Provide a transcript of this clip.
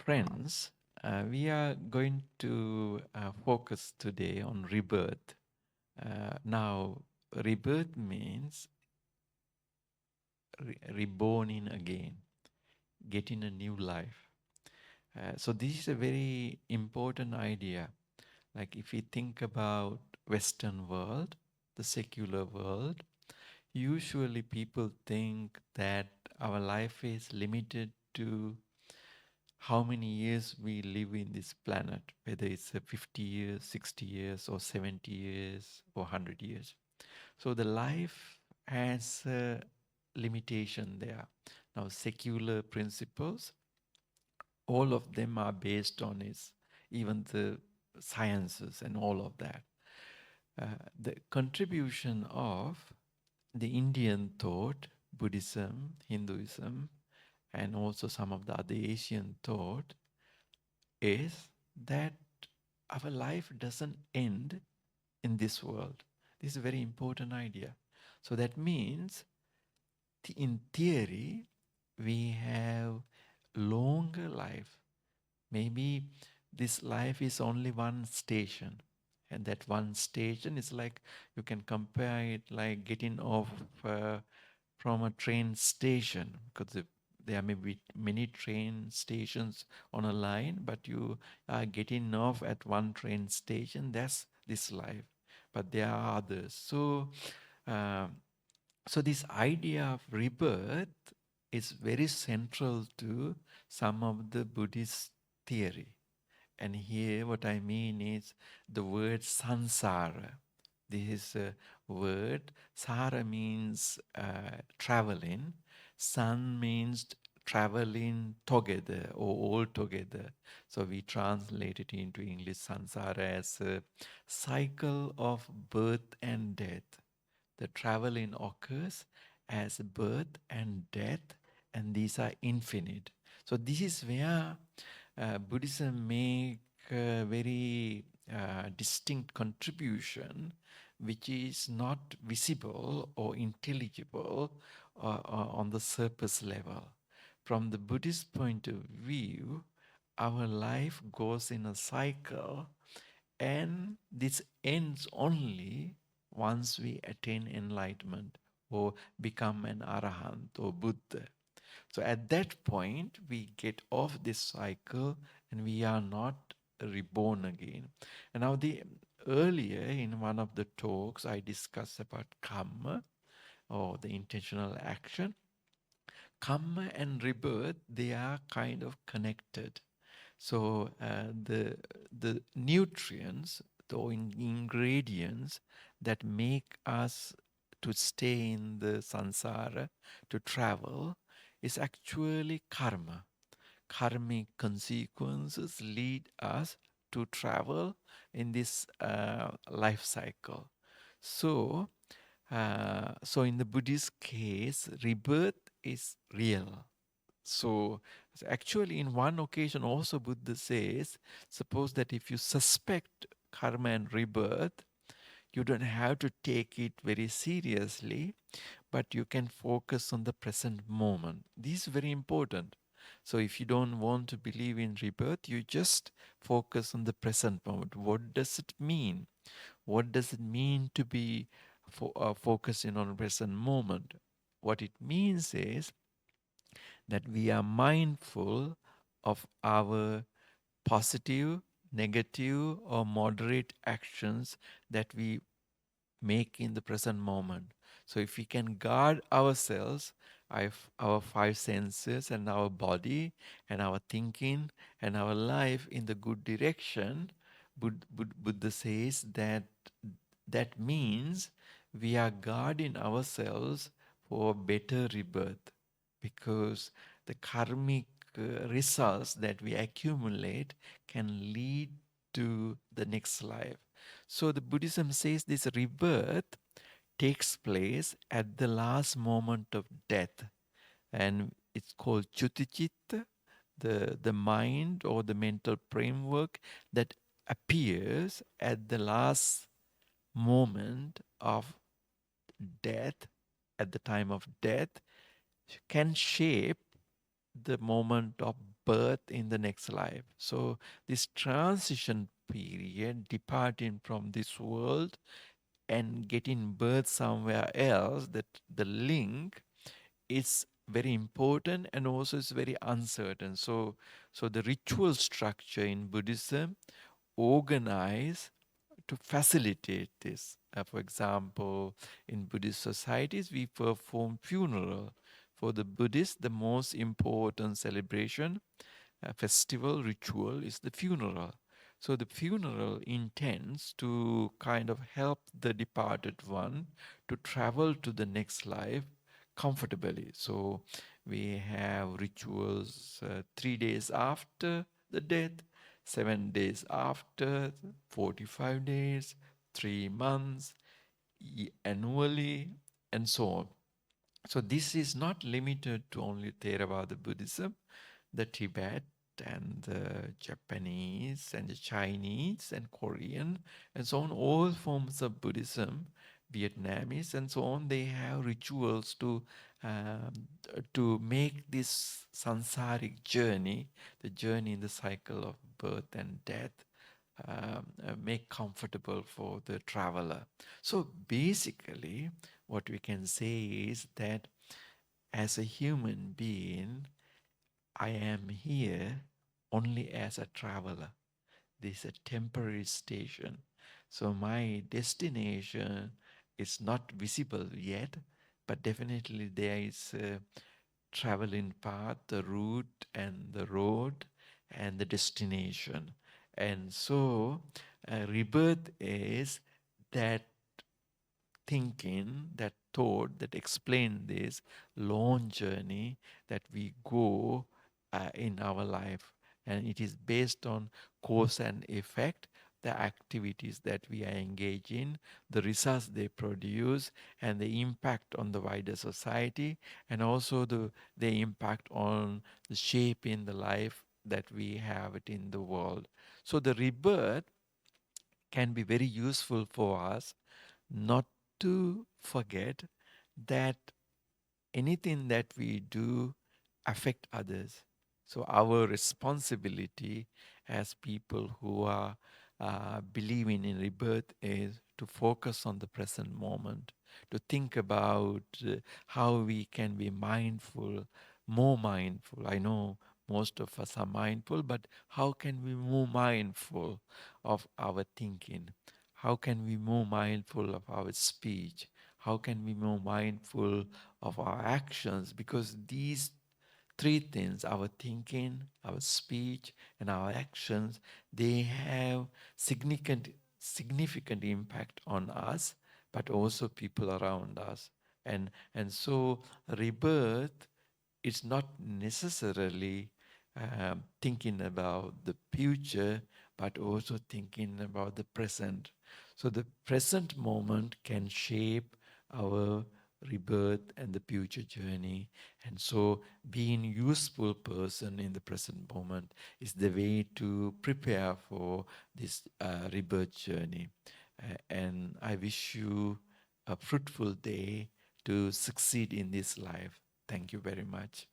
Friends, we are going to focus today on rebirth. Now, rebirth means reborn again, getting a new life. So this is a very important idea. Like if we think about Western world, the secular world, usually people think that our life is limited to how many years we live in this planet, whether it's 50 years, 60 years, or 70 years, or 100 years. So the life has a limitation there. Now, secular principles, all of them are based on its, even the sciences and all of that. The contribution of the Indian thought, Buddhism, Hinduism, and also some of the other Asian thought is that our life doesn't end in this world. This is a very important idea. So that means, in theory, we have longer life. Maybe this life is only one station, and that one station is like, you can compare it like getting off uh, from a train station, because there may be many train stations on a line, but you are getting off at one train station. That's this life, but there are others. Um, so this idea of rebirth is very central to some of the Buddhist theory. And here, what I mean is the word sansara. This is a word. Sara means traveling. San means traveling together or all together. So we translate it into English sansara as a cycle of birth and death. The traveling occurs as birth and death, and these are infinite. So this is where Buddhism make a very distinct contribution, which is not visible or intelligible on the surface level. From the Buddhist point of view, our life goes in a cycle, and this ends only once we attain enlightenment or become an arahant or Buddha. So at that point, we get off this cycle and we are not reborn again. And now, the earlier in one of the talks, I discussed about karma or the intentional action. Karma and rebirth, they are kind of connected. So the nutrients, the ingredients that make us to stay in the samsara, to travel, is actually karma. Karmic consequences lead us to travel in this life cycle. So, so in the Buddhist case, rebirth is real. So actually, in one occasion, also Buddha says, suppose that if you suspect karma and rebirth, you don't have to take it very seriously, but you can focus on the present moment. This is very important. So if you don't want to believe in rebirth, you just focus on the present moment. What does it mean? What does it mean to be focusing on the present moment? What it means is that we are mindful of our positive, negative, or moderate actions that we make in the present moment. So if we can guard ourselves, our five senses and our body and our thinking and our life in the good direction, Buddha says that that means we are guarding ourselves for better rebirth, because the karmic results that we accumulate can lead to the next life. So the Buddhism says this rebirth takes place at the last moment of death, and it's called Chutichitta, the mind or the mental framework that appears at the last moment of death, at the time of death, can shape the moment of birth in the next life. So this transition period, departing from this world and getting birth somewhere else, that the link is very important and also is very uncertain. So the ritual structure in Buddhism organize to facilitate this. For example, in Buddhist societies, we perform funeral. For the Buddhists, the most important celebration, festival ritual is the funeral. So the funeral intends to kind of help the departed one to travel to the next life comfortably. So we have rituals 3 days after the death, 7 days after, 45 days, 3 months, annually, and so on. So this is not limited to only Theravada Buddhism. The Tibet and the Japanese and the Chinese and Korean and so on, all forms of Buddhism, Vietnamese and so on, they have rituals um, to make this samsaric journey, the journey in the cycle of birth and death, make comfortable for the traveler. So basically, what we can say is that as a human being, I am here only as a traveler. This is a temporary station. So my destination is not visible yet, but definitely there is a traveling path, the route and the road and the destination. And so rebirth is that thinking, that thought that explain this long journey that we go in our life. And it is based on cause and effect, the activities that we are engaged in, the results they produce, and the impact on the wider society, and also the impact on the shape in the life that we have it in the world. So the rebirth can be very useful for us not to forget that anything that we do affect others. So our responsibility as people who are believing in rebirth is to focus on the present moment, to think about how we can be mindful, more mindful. I know most of us are mindful, but how can we be more mindful of our thinking? How can we be more mindful of our speech? How can we be more mindful of our actions? Because these three things, our thinking, our speech, and our actions, they have significant impact on us, but also people around us. And so rebirth is not necessarily thinking about the future, but also thinking about the present. So the present moment can shape our rebirth and the future journey. And so being useful person in the present moment is the way to prepare for this rebirth journey. And I wish you a fruitful day to succeed in this life. Thank you very much.